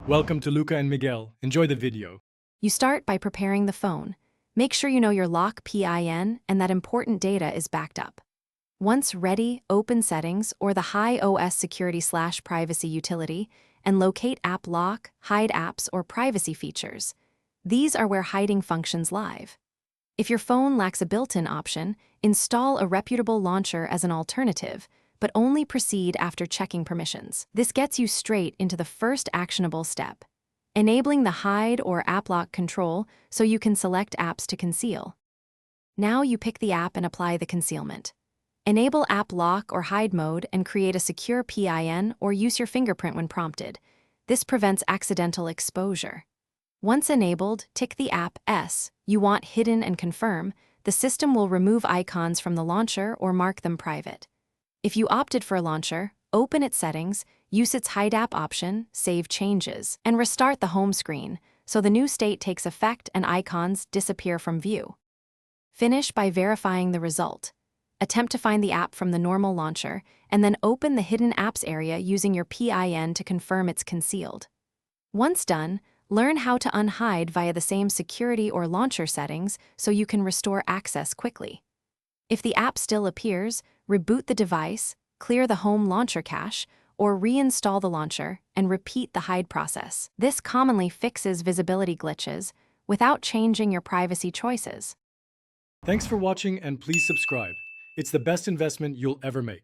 Welcome to Luca and Miguel. Enjoy the video. You start by preparing the phone. Make sure you know your lock PIN and that important data is backed up. Once ready, open Settings or the High OS Security/Privacy utility and locate App Lock, Hide Apps, or Privacy features. These are where hiding functions live. If your phone lacks a built-in option, install a reputable launcher as an alternative, but only proceed after checking permissions. This gets you straight into the first actionable step, enabling the Hide or App Lock control so you can select apps to conceal. Now you pick the app and apply the concealment. Enable App Lock or Hide mode and create a secure PIN or use your fingerprint when prompted. This prevents accidental exposure. Once enabled, tick the app S you want hidden and confirm. The system will remove icons from the launcher or mark them private. If you opted for a launcher, open its settings, use its Hide App option, save changes, and restart the home screen so the new state takes effect and icons disappear from view. Finish by verifying the result. Attempt to find the app from the normal launcher, and then open the Hidden Apps area using your PIN to confirm it's concealed. Once done, learn how to unhide via the same security or launcher settings so you can restore access quickly. If the app still appears, reboot the device, clear the home launcher cache, or reinstall the launcher and repeat the hide process. This commonly fixes visibility glitches without changing your privacy choices. Thanks for watching and please subscribe. It's the best investment you'll ever make.